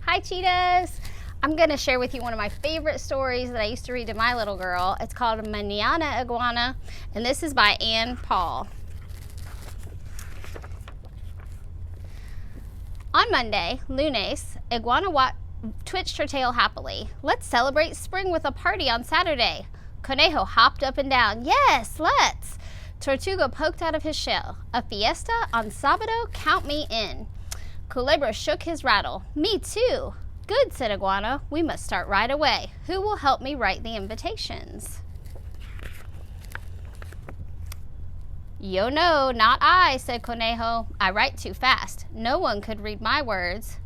Hi cheetahs! I'm going to share with you one of my favorite stories that I used to read to my little girl. It's called Manana, Iguana, and this is by Anne Paul. On Monday, lunes, Iguana twitched her tail happily. Let's celebrate spring with a party on Saturday. Conejo hopped up and down. Yes, let's! Tortuga poked out of his shell. A fiesta on Sábado? Count me in. Culebra shook his rattle. Me too. Good, said Iguana. We must start right away. Who will help me write the invitations? Yo no, not I, said Conejo. I write too fast. No one could read my words.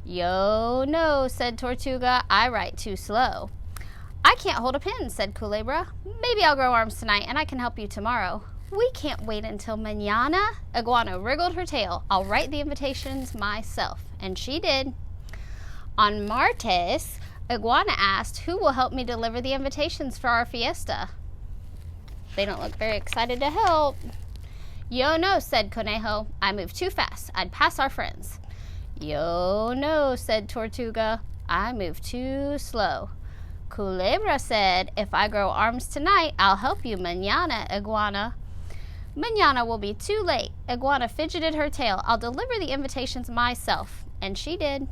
Yo no, said Tortuga. I write too slow. I can't hold a pen, said Culebra. Maybe I'll grow arms tonight and I can help you tomorrow. We can't wait until mañana. Iguana wriggled her tail. I'll write the invitations myself. And she did. On Martes, Iguana asked, who will help me deliver the invitations for our fiesta? They don't look very excited to help. Yo no, said Conejo. I move too fast. I'd pass our friends. Yo no, said Tortuga. I move too slow. Culebra said, if I grow arms tonight, I'll help you mañana, Iguana. Mañana will be too late. Iguana fidgeted her tail. I'll deliver the invitations myself. And she did.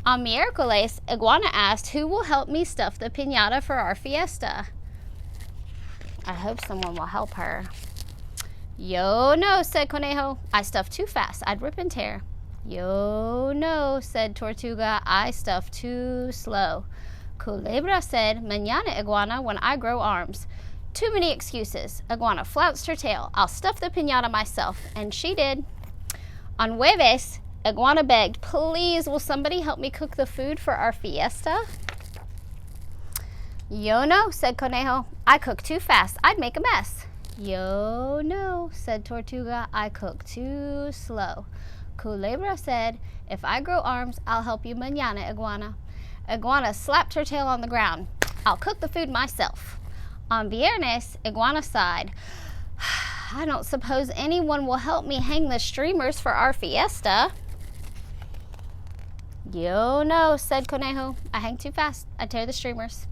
On miércoles, Iguana asked, who will help me stuff the piñata for our fiesta? I hope someone will help her. Yo no, said Conejo. I stuff too fast. I'd rip and tear. Yo no, said Tortuga. I stuff too slow. Culebra said, mañana, Iguana, when I grow arms. Too many excuses. Iguana flounced her tail. I'll stuff the piñata myself. And she did. On jueves, Iguana begged, please, will somebody help me cook the food for our fiesta? Yo no, said Conejo. I cook too fast. I'd make a mess. Yo no, said Tortuga. I cook too slow. Culebra said, if I grow arms, I'll help you mañana, Iguana. Iguana slapped her tail on the ground. I'll cook the food myself. On viernes, Iguana sighed. I don't suppose anyone will help me hang the streamers for our fiesta. Yo no, said Conejo. I hang too fast. I tear the streamers.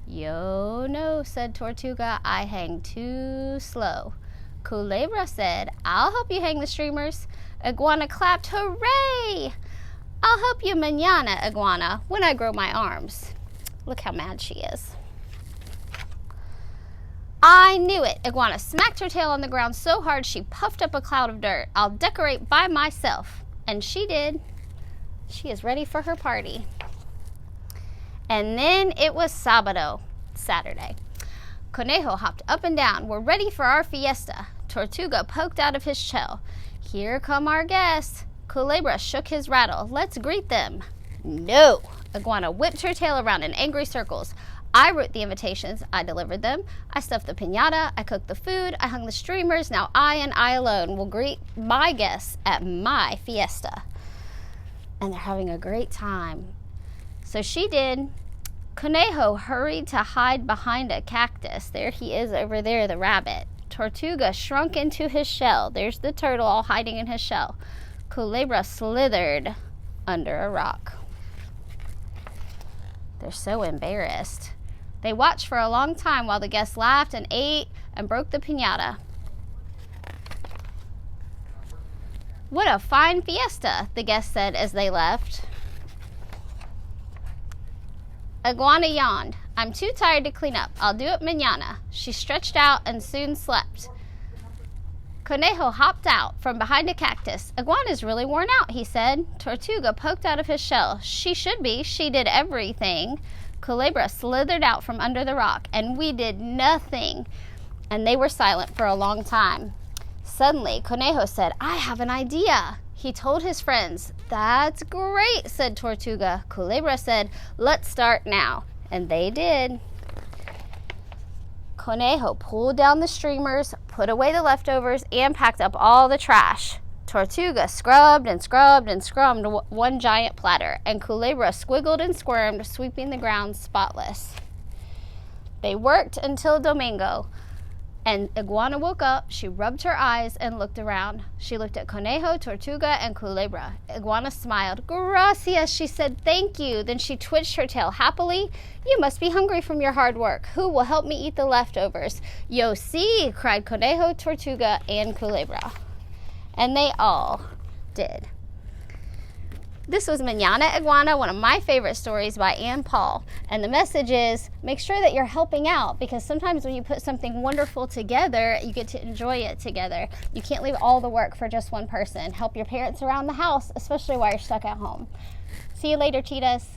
Yo no, said Tortuga. I hang too slow. Culebra said, I'll help you hang the streamers. Iguana clapped. Hooray! I'll help you mañana, Iguana, when I grow my arms. Look how mad she is. I knew it. Iguana smacked her tail on the ground so hard she puffed up a cloud of dirt. I'll decorate by myself. And she did. She is ready for her party. And then it was Sábado, Saturday. Conejo hopped up and down. We're ready for our fiesta. Tortuga poked out of his shell. Here come our guests. Culebra shook his rattle. Let's greet them. No. Iguana whipped her tail around in angry circles. I wrote the invitations. I delivered them. I stuffed the piñata. I cooked the food. I hung the streamers. Now I and I alone will greet my guests at my fiesta. And they're having a great time. So she did. Conejo hurried to hide behind a cactus. There he is over there, the rabbit. Tortuga shrunk into his shell. There's the turtle all hiding in his shell. Culebra slithered under a rock. They're so embarrassed. They watched for a long time while the guests laughed and ate and broke the piñata. What a fine fiesta, the guests said as they left. Iguana yawned. I'm too tired to clean up. I'll do it mañana. She stretched out and soon slept. Conejo hopped out from behind a cactus. Iguana's really worn out, he said. Tortuga poked out of his shell. She should be. She did everything. Culebra slithered out from under the rock, and we did nothing. And they were silent for a long time. Suddenly, Conejo said, I have an idea. He told his friends. That's great, said Tortuga. Culebra said, let's start now. And they did. Conejo pulled down the streamers, put away the leftovers, and packed up all the trash. Tortuga scrubbed and scrubbed and scrubbed one giant platter, and Culebra squiggled and squirmed, sweeping the ground spotless. They worked until Domingo. And Iguana woke up, she rubbed her eyes and looked around. She looked at Conejo, Tortuga, and Culebra. Iguana smiled. Gracias, she said, thank you. Then she twitched her tail happily. You must be hungry from your hard work. Who will help me eat the leftovers? Yo, sí, cried Conejo, Tortuga, and Culebra. And they all did. This was Manana, Iguana, one of my favorite stories by Ann Paul. And the message is, make sure that you're helping out, because sometimes when you put something wonderful together, you get to enjoy it together. You can't leave all the work for just one person. Help your parents around the house, especially while you're stuck at home. See you later, cheetahs.